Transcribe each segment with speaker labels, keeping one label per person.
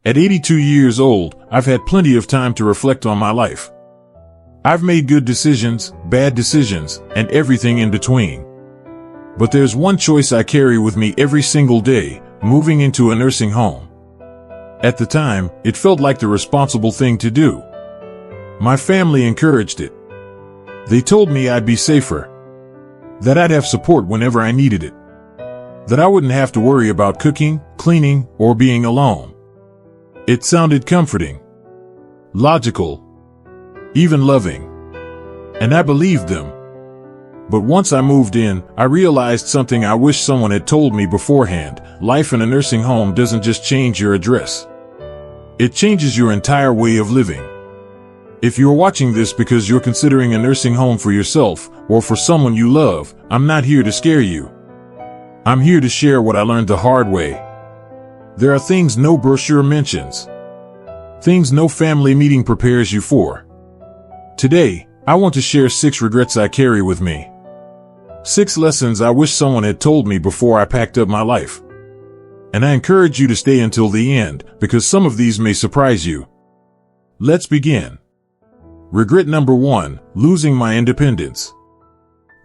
Speaker 1: At 82 years old, I've had plenty of time to reflect on my life. I've made good decisions, bad decisions, and everything in between. But there's one choice I carry with me every single day: moving into a nursing home. At the time, it felt like the responsible thing to do. My family encouraged it. They told me I'd be safer, that I'd have support whenever I needed it, that I wouldn't have to worry about cooking, cleaning, or being alone. It sounded comforting, logical, even loving, and I believed them. But once I moved in, I realized something I wish someone had told me beforehand. Life in a nursing home doesn't just change your address. It changes your entire way of living. If you're watching this because you're considering a nursing home for yourself or for someone you love, I'm not here to scare you. I'm here to share what I learned the hard way. There are things no brochure mentions, things no family meeting prepares you for. Today, I want to share 6 regrets I carry with me. 6 lessons I wish someone had told me before I packed up my life. And I encourage you to stay until the end, because some of these may surprise you. Let's begin. Regret number 1, losing my independence.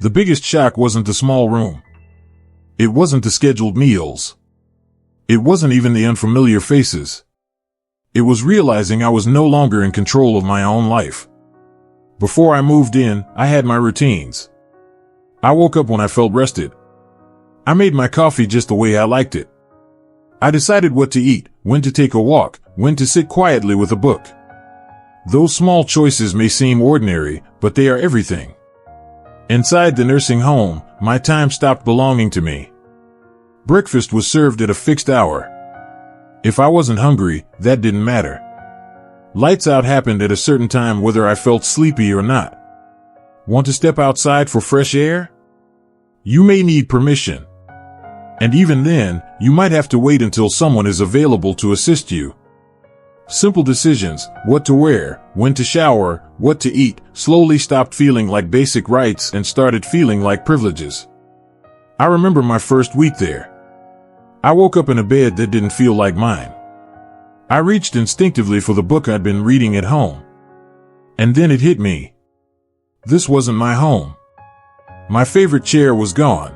Speaker 1: The biggest shock wasn't the small room. It wasn't the scheduled meals. It wasn't even the unfamiliar faces. It was realizing I was no longer in control of my own life. Before I moved in, I had my routines. I woke up when I felt rested. I made my coffee just the way I liked it. I decided what to eat, when to take a walk, when to sit quietly with a book. Those small choices may seem ordinary, but they are everything. Inside the nursing home, my time stopped belonging to me. Breakfast was served at a fixed hour. If I wasn't hungry, that didn't matter. Lights out happened at a certain time whether I felt sleepy or not. Want to step outside for fresh air? You may need permission. And even then, you might have to wait until someone is available to assist you. Simple decisions, what to wear, when to shower, what to eat, slowly stopped feeling like basic rights and started feeling like privileges. I remember my first week there. I woke up in a bed that didn't feel like mine. I reached instinctively for the book I'd been reading at home. And then it hit me. This wasn't my home. My favorite chair was gone.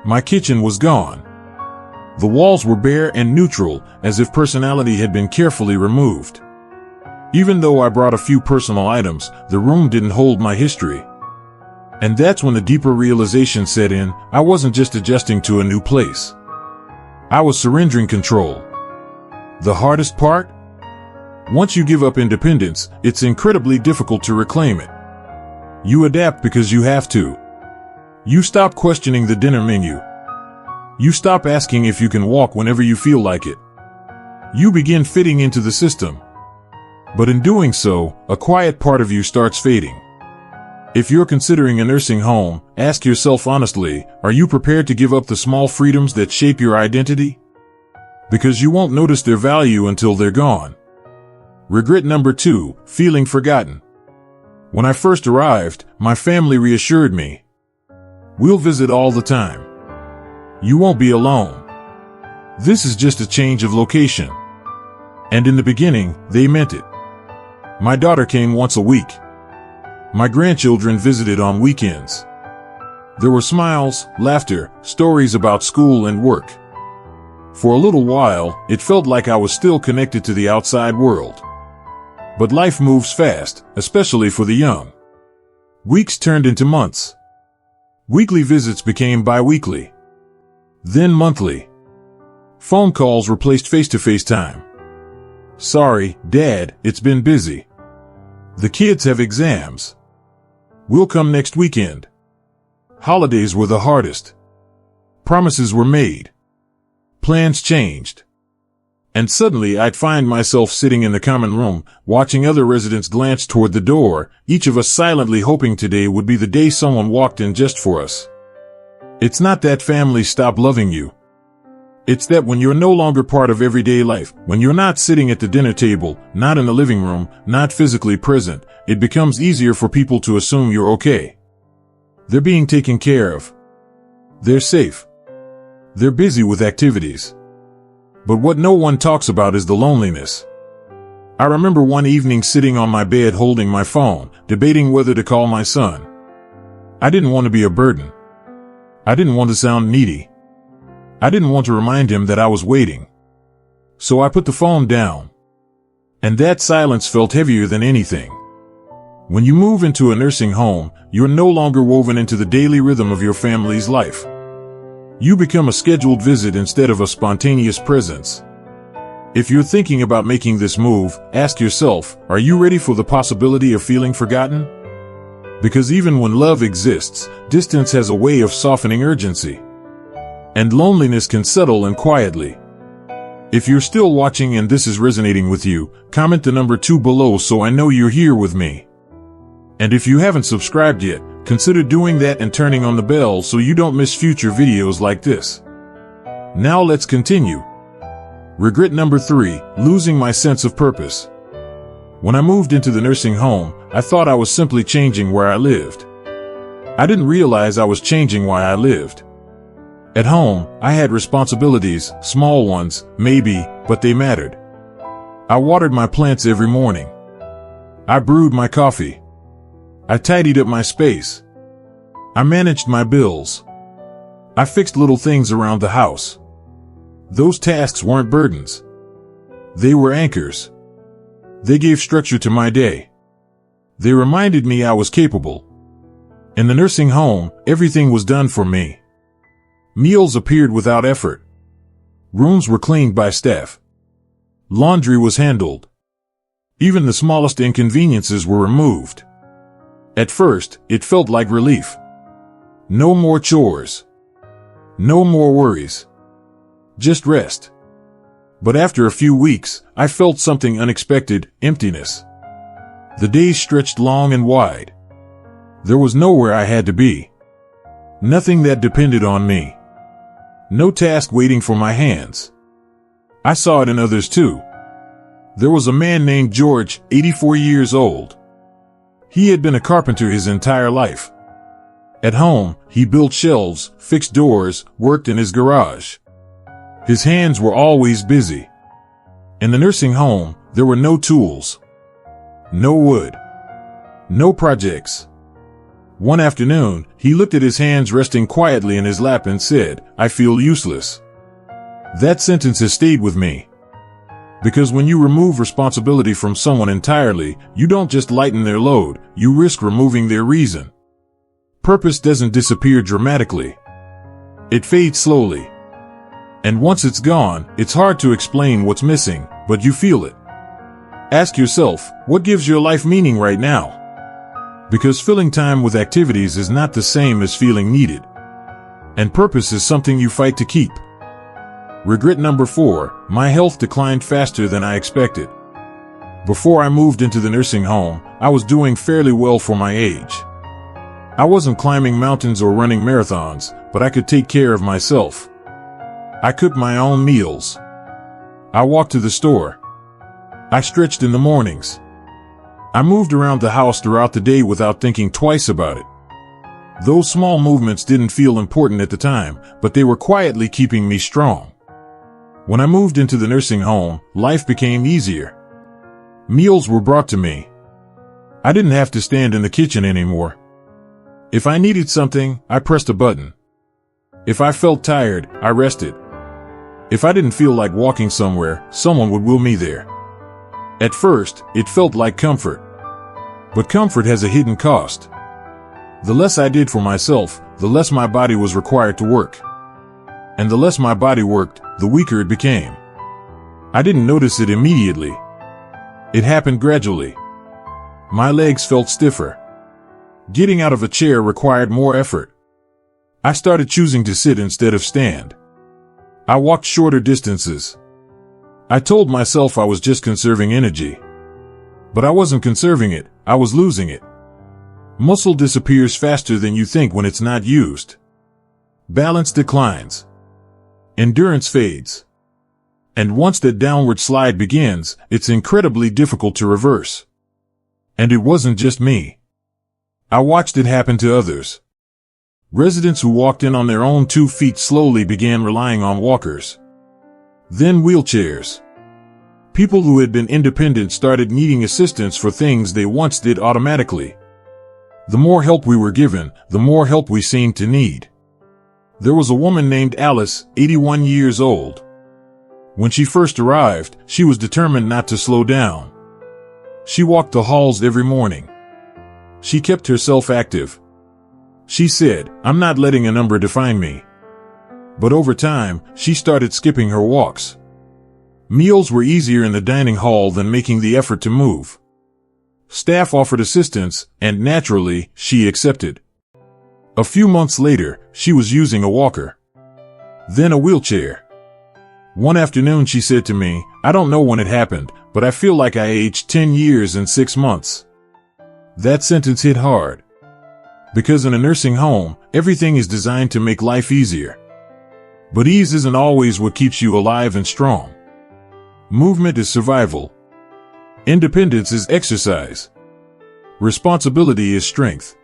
Speaker 1: My kitchen was gone. The walls were bare and neutral, as if personality had been carefully removed. Even though I brought a few personal items, the room didn't hold my history. And that's when the deeper realization set in. I wasn't just adjusting to a new place. I was surrendering control. The hardest part? Once you give up independence, it's incredibly difficult to reclaim it. You adapt because you have to. You stop questioning the dinner menu. You stop asking if you can walk whenever you feel like it. You begin fitting into the system. But in doing so, a quiet part of you starts fading. If you're considering a nursing home, ask yourself honestly, are you prepared to give up the small freedoms that shape your identity? Because you won't notice their value until they're gone. Regret number 2, feeling forgotten. When I first arrived, my family reassured me. We'll visit all the time. You won't be alone. This is just a change of location. And in the beginning, they meant it. My daughter came once a week. My grandchildren visited on weekends. There were smiles, laughter, stories about school and work. For a little while, it felt like I was still connected to the outside world. But life moves fast, especially for the young. Weeks turned into months. Weekly visits became bi-weekly. Then monthly. Phone calls replaced face-to-face time. Sorry, Dad, it's been busy. The kids have exams. We'll come next weekend. Holidays were the hardest. Promises were made. Plans changed. And suddenly I'd find myself sitting in the common room, watching other residents glance toward the door, each of us silently hoping today would be the day someone walked in just for us. It's not that families stop loving you. It's that when you're no longer part of everyday life, when you're not sitting at the dinner table, not in the living room, not physically present, it becomes easier for people to assume you're okay. They're being taken care of. They're safe. They're busy with activities. But what no one talks about is the loneliness. I remember one evening sitting on my bed holding my phone, debating whether to call my son. I didn't want to be a burden. I didn't want to sound needy. I didn't want to remind him that I was waiting. So I put the phone down. And that silence felt heavier than anything. When you move into a nursing home, you're no longer woven into the daily rhythm of your family's life. You become a scheduled visit instead of a spontaneous presence. If you're thinking about making this move, ask yourself, are you ready for the possibility of feeling forgotten? Because even when love exists, distance has a way of softening urgency. And loneliness can settle in quietly. If you're still watching and this is resonating with you, comment the number 2 below so I know you're here with me. And if you haven't subscribed yet, consider doing that and turning on the bell so you don't miss future videos like this. Now let's continue. Regret number 3, losing my sense of purpose. When I moved into the nursing home, I thought I was simply changing where I lived. I didn't realize I was changing why I lived. At home, I had responsibilities, small ones, maybe, but they mattered. I watered my plants every morning. I brewed my coffee. I tidied up my space. I managed my bills. I fixed little things around the house. Those tasks weren't burdens. They were anchors. They gave structure to my day. They reminded me I was capable. In the nursing home, everything was done for me. Meals appeared without effort. Rooms were cleaned by staff. Laundry was handled. Even the smallest inconveniences were removed. At first, it felt like relief. No more chores. No more worries. Just rest. But after a few weeks, I felt something unexpected, emptiness. The days stretched long and wide. There was nowhere I had to be. Nothing that depended on me. No task waiting for my hands. I saw it in others too. There was a man named George, 84 years old. He had been a carpenter his entire life. At home, he built shelves, fixed doors, worked in his garage. His hands were always busy. In the nursing home, there were no tools. No wood. No projects. One afternoon, he looked at his hands resting quietly in his lap and said, "I feel useless." That sentence has stayed with me. Because when you remove responsibility from someone entirely, you don't just lighten their load, you risk removing their reason. Purpose doesn't disappear dramatically. It fades slowly. And once it's gone, it's hard to explain what's missing, but you feel it. Ask yourself, what gives your life meaning right now? Because filling time with activities is not the same as feeling needed. And purpose is something you fight to keep. Regret number 4, my health declined faster than I expected. Before I moved into the nursing home, I was doing fairly well for my age. I wasn't climbing mountains or running marathons, but I could take care of myself. I cooked my own meals. I walked to the store. I stretched in the mornings. I moved around the house throughout the day without thinking twice about it. Those small movements didn't feel important at the time, but they were quietly keeping me strong. When I moved into the nursing home, life became easier. Meals were brought to me. I didn't have to stand in the kitchen anymore. If I needed something, I pressed a button. If I felt tired, I rested. If I didn't feel like walking somewhere, someone would wheel me there. At first, it felt like comfort. But comfort has a hidden cost. The less I did for myself, the less my body was required to work. And the less my body worked, the weaker it became. I didn't notice it immediately. It happened gradually. My legs felt stiffer. Getting out of a chair required more effort. I started choosing to sit instead of stand. I walked shorter distances. I told myself I was just conserving energy. But I wasn't conserving it, I was losing it. Muscle disappears faster than you think when it's not used. Balance declines. Endurance fades. And once that downward slide begins, it's incredibly difficult to reverse. And it wasn't just me. I watched it happen to others. Residents who walked in on their own 2 feet slowly began relying on walkers. Then wheelchairs. People who had been independent started needing assistance for things they once did automatically. The more help we were given, the more help we seemed to need. There was a woman named Alice, 81 years old. When she first arrived, she was determined not to slow down. She walked the halls every morning. She kept herself active. She said, "I'm not letting a number define me." But over time, she started skipping her walks. Meals were easier in the dining hall than making the effort to move. Staff offered assistance, and naturally, she accepted. A few months later, she was using a walker. Then a wheelchair. One afternoon she said to me, "I don't know when it happened, but I feel like I aged 10 years and 6 months." That sentence hit hard. Because in a nursing home, everything is designed to make life easier. But ease isn't always what keeps you alive and strong. Movement is survival. Independence is exercise. Responsibility is strength.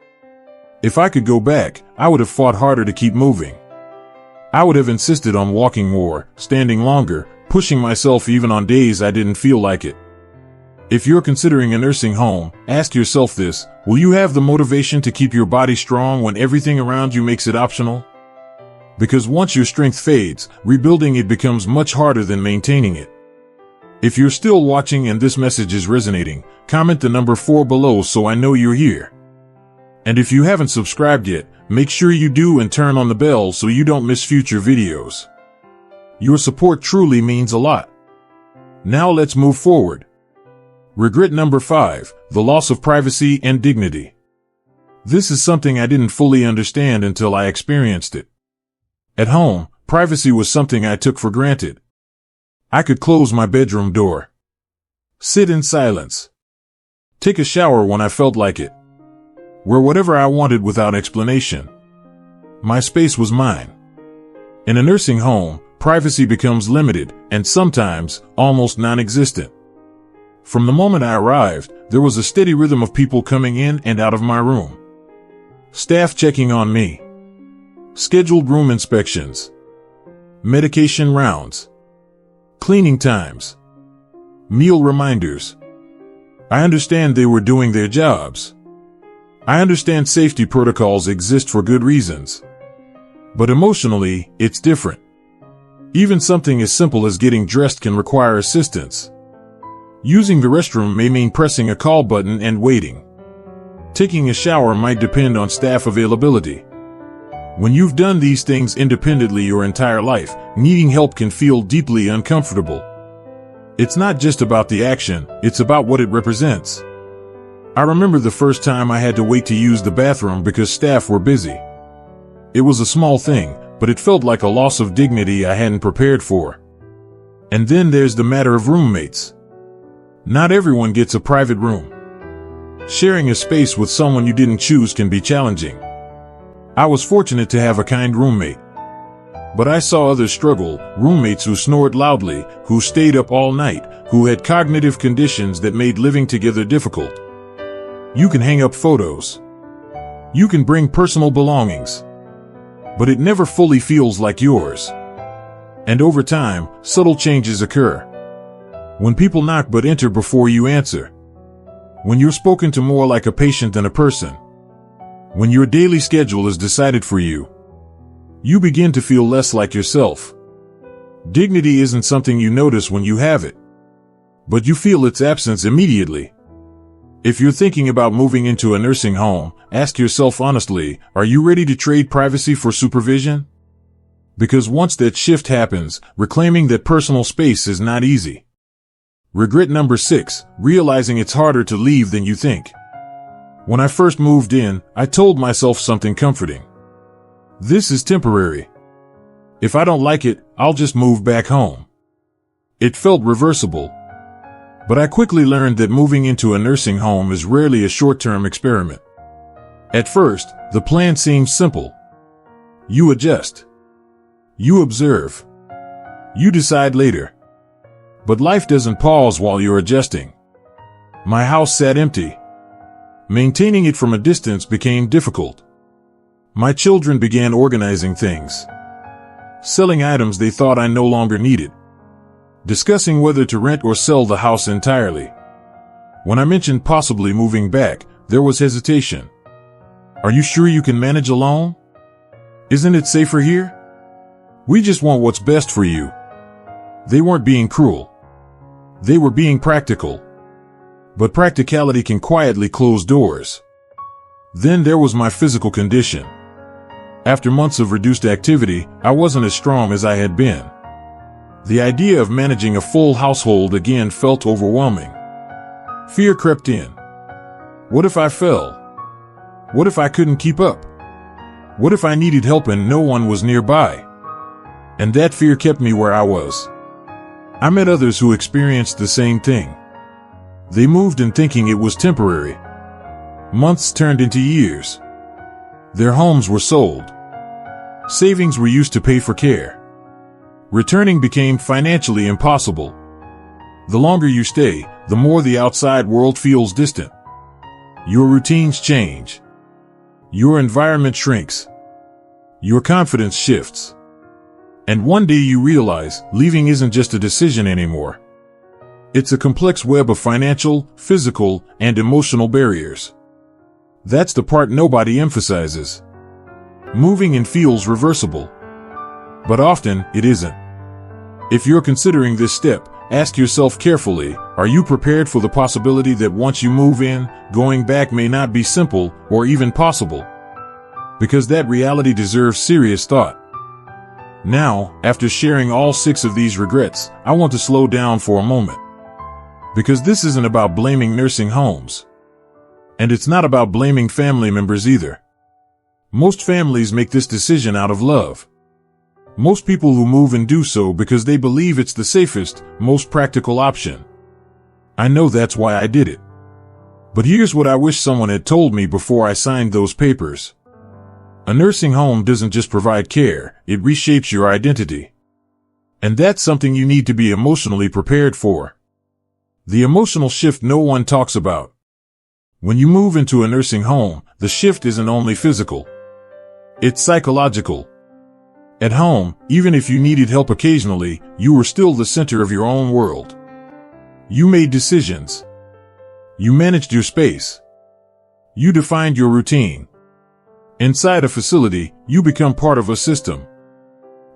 Speaker 1: If I could go back, I would have fought harder to keep moving. I would have insisted on walking more, standing longer, pushing myself even on days I didn't feel like it. If you're considering a nursing home, ask yourself this: will you have the motivation to keep your body strong when everything around you makes it optional? Because once your strength fades, rebuilding it becomes much harder than maintaining it. If you're still watching and this message is resonating, comment the number 4 below so I know you're here. And if you haven't subscribed yet, make sure you do and turn on the bell so you don't miss future videos. Your support truly means a lot. Now let's move forward. Regret number 5, the loss of privacy and dignity. This is something I didn't fully understand until I experienced it. At home, privacy was something I took for granted. I could close my bedroom door, sit in silence, take a shower when I felt like it, wear whatever I wanted without explanation. My space was mine. In a nursing home, privacy becomes limited and sometimes almost non-existent. From the moment I arrived, there was a steady rhythm of people coming in and out of my room. Staff checking on me, scheduled room inspections, medication rounds, cleaning times, meal reminders. I understand they were doing their jobs. I understand safety protocols exist for good reasons. But emotionally, it's different. Even something as simple as getting dressed can require assistance. Using the restroom may mean pressing a call button and waiting. Taking a shower might depend on staff availability. When you've done these things independently your entire life, needing help can feel deeply uncomfortable. It's not just about the action, it's about what it represents. I remember the first time I had to wait to use the bathroom because staff were busy. It was a small thing, but it felt like a loss of dignity I hadn't prepared for. And then there's the matter of roommates. Not everyone gets a private room. Sharing a space with someone you didn't choose can be challenging. I was fortunate to have a kind roommate. But I saw others struggle, roommates who snored loudly, who stayed up all night, who had cognitive conditions that made living together difficult. You can hang up photos. You can bring personal belongings. But it never fully feels like yours. And over time, subtle changes occur. When people knock but enter before you answer. When you're spoken to more like a patient than a person. When your daily schedule is decided for you. You begin to feel less like yourself. Dignity isn't something you notice when you have it. But you feel its absence immediately. If you're thinking about moving into a nursing home, ask yourself honestly, are you ready to trade privacy for supervision? Because once that shift happens, reclaiming that personal space is not easy. Regret number 6, realizing it's harder to leave than you think. When I first moved in, I told myself something comforting. This is temporary. If I don't like it, I'll just move back home. It felt reversible. But I quickly learned that moving into a nursing home is rarely a short-term experiment. At first, the plan seems simple. You adjust. You observe. You decide later. But life doesn't pause while you're adjusting. My house sat empty. Maintaining it from a distance became difficult. My children began organizing things. Selling items they thought I no longer needed. discussing whether to rent or sell the house entirely. When I mentioned possibly moving back, there was hesitation. Are you sure you can manage alone? Isn't it safer here? We just want what's best for you. They weren't being cruel. They were being practical. But practicality can quietly close doors. Then there was my physical condition. After months of reduced activity, I wasn't as strong as I had been. The idea of managing a full household again felt overwhelming. Fear crept in. What if I fell? What if I couldn't keep up? What if I needed help and no one was nearby? And that fear kept me where I was. I met others who experienced the same thing. They moved in thinking it was temporary. Months turned into years. Their homes were sold. Savings were used to pay for care. Returning became financially impossible. The longer you stay, the more the outside world feels distant. Your routines change. Your environment shrinks. Your confidence shifts. And one day you realize leaving isn't just a decision anymore. It's a complex web of financial, physical, and emotional barriers. That's the part nobody emphasizes. Moving in feels reversible. But often, it isn't. If you're considering this step, ask yourself carefully, are you prepared for the possibility that once you move in, going back may not be simple or even possible? Because that reality deserves serious thought. Now, after sharing all 6 of these regrets, I want to slow down for a moment. Because this isn't about blaming nursing homes. And it's not about blaming family members either. Most families make this decision out of love. Most people who move and do so because they believe it's the safest, most practical option. I know that's why I did it. But here's what I wish someone had told me before I signed those papers. A nursing home doesn't just provide care, it reshapes your identity. And that's something you need to be emotionally prepared for. The emotional shift no one talks about. When you move into a nursing home, the shift isn't only physical. It's psychological. At home, even if you needed help occasionally, you were still the center of your own world. You made decisions. You managed your space. You defined your routine. Inside a facility, you become part of a system.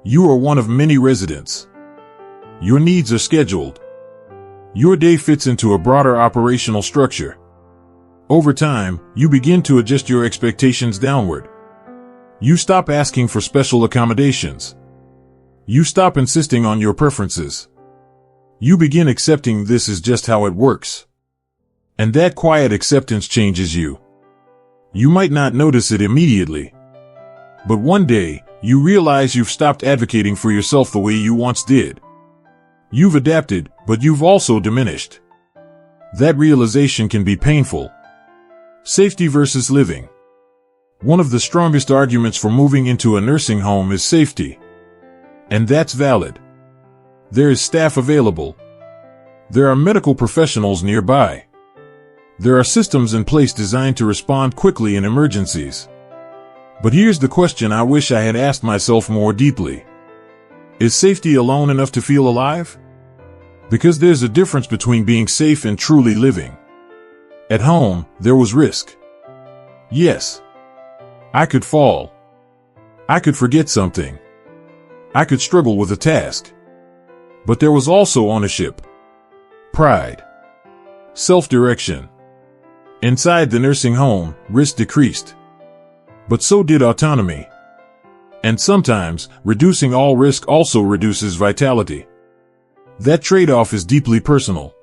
Speaker 1: You are one of many residents. Your needs are scheduled. Your day fits into a broader operational structure. Over time, you begin to adjust your expectations downward. You stop asking for special accommodations. You stop insisting on your preferences. You begin accepting this is just how it works. And that quiet acceptance changes you. You might not notice it immediately. But one day, you realize you've stopped advocating for yourself the way you once did. You've adapted, but you've also diminished. That realization can be painful. Safety versus living. One of the strongest arguments for moving into a nursing home is safety. And that's valid. There is staff available. There are medical professionals nearby. There are systems in place designed to respond quickly in emergencies. But here's the question I wish I had asked myself more deeply. Is safety alone enough to feel alive? Because there's a difference between being safe and truly living. At home, there was risk. Yes. I could fall. I could forget something. I could struggle with a task. But there was also ownership. Pride. Self-direction. Inside the nursing home, risk decreased. But so did autonomy. And sometimes, reducing all risk also reduces vitality. That trade-off is deeply personal.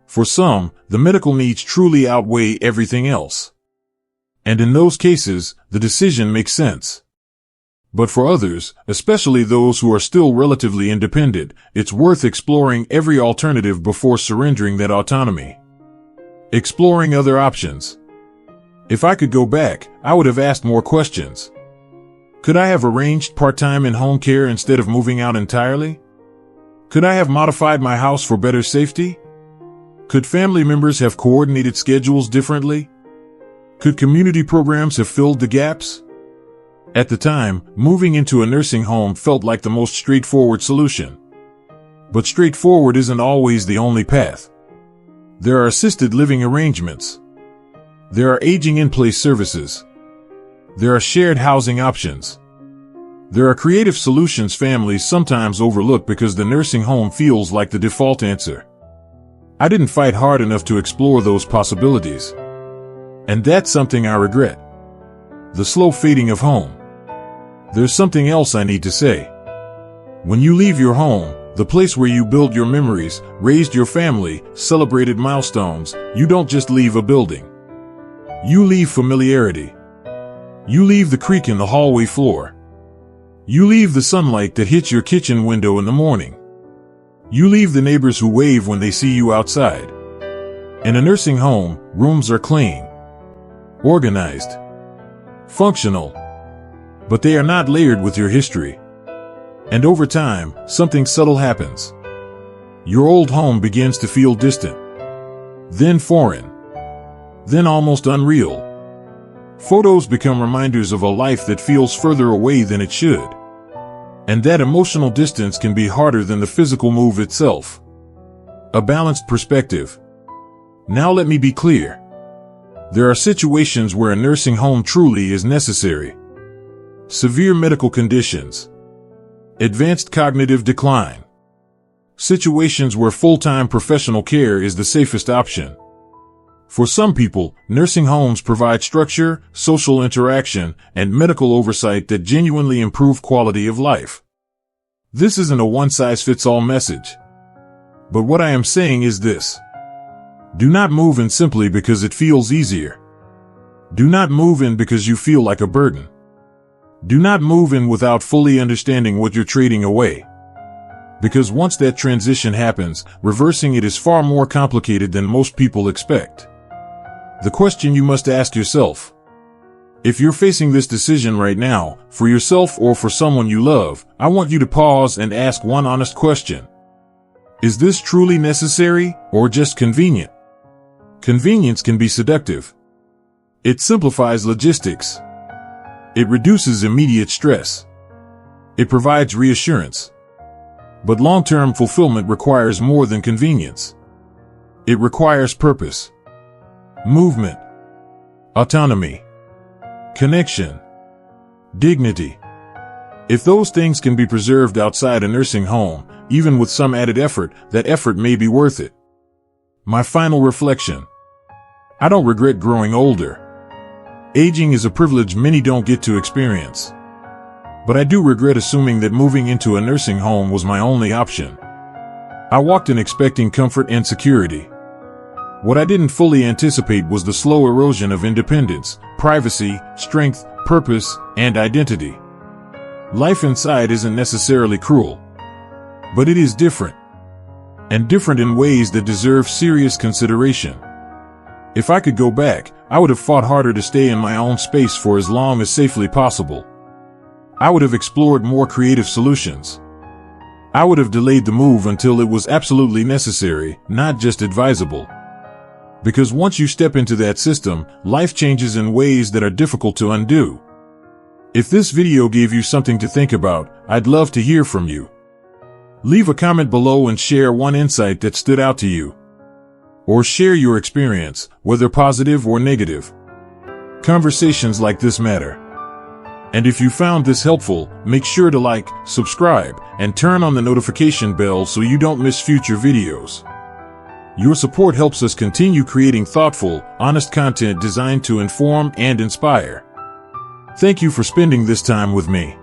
Speaker 1: For some, the medical needs truly outweigh everything else. And in those cases, the decision makes sense. But for others, especially those who are still relatively independent, it's worth exploring every alternative before surrendering that autonomy. Exploring other options. If I could go back, I would have asked more questions. Could I have arranged part-time in-home care instead of moving out entirely? Could I have modified my house for better safety? Could family members have coordinated schedules differently? Could community programs have filled the gaps? At the time, moving into a nursing home felt like the most straightforward solution. But straightforward isn't always the only path. There are assisted living arrangements. There are aging-in-place services. There are shared housing options. There are creative solutions families sometimes overlook because the nursing home feels like the default answer. I didn't fight hard enough to explore those possibilities. And that's something I regret. The slow fading of home. There's something else I need to say. When you leave your home, the place where you built your memories, raised your family, celebrated milestones, you don't just leave a building. You leave familiarity. You leave the creak in the hallway floor. You leave the sunlight that hits your kitchen window in the morning. You leave the neighbors who wave when they see you outside. In a nursing home, rooms are clean, organized, functional, but they are not layered with your history. And over time, something subtle happens. Your old home begins to feel distant, then foreign, then almost unreal. Photos become reminders of a life that feels further away than it should. And that emotional distance can be harder than the physical move itself. A balanced perspective. Now let me be clear. There are situations where a nursing home truly is necessary. Severe medical conditions. Advanced cognitive decline. Situations where full-time professional care is the safest option. For some people, nursing homes provide structure, social interaction, and medical oversight that genuinely improve quality of life. This isn't a one-size-fits-all message. But what I am saying is this. Do not move in simply because it feels easier. Do not move in because you feel like a burden. Do not move in without fully understanding what you're trading away. Because once that transition happens, reversing it is far more complicated than most people expect. The question you must ask yourself. If you're facing this decision right now, for yourself or for someone you love, I want you to pause and ask one honest question. Is this truly necessary, or just convenient? Convenience can be seductive. It simplifies logistics. It reduces immediate stress. It provides reassurance. But long-term fulfillment requires more than convenience. It requires purpose. Movement, autonomy, connection, dignity. If those things can be preserved outside a nursing home, even with some added effort, that effort may be worth it. My final reflection. I don't regret growing older. Aging is a privilege many don't get to experience. But I do regret assuming that moving into a nursing home was my only option. I walked in expecting comfort and security. What I didn't fully anticipate was the slow erosion of independence, privacy, strength, purpose, and identity. Life inside isn't necessarily cruel. But it is different. And different in ways that deserve serious consideration. If I could go back, I would have fought harder to stay in my own space for as long as safely possible. I would have explored more creative solutions. I would have delayed the move until it was absolutely necessary, not just advisable. Because once you step into that system, life changes in ways that are difficult to undo. If this video gave you something to think about, I'd love to hear from you. Leave a comment below and share one insight that stood out to you. Or share your experience, whether positive or negative. Conversations like this matter. And if you found this helpful, make sure to like, subscribe, and turn on the notification bell so you don't miss future videos. Your support helps us continue creating thoughtful, honest content designed to inform and inspire. Thank you for spending this time with me.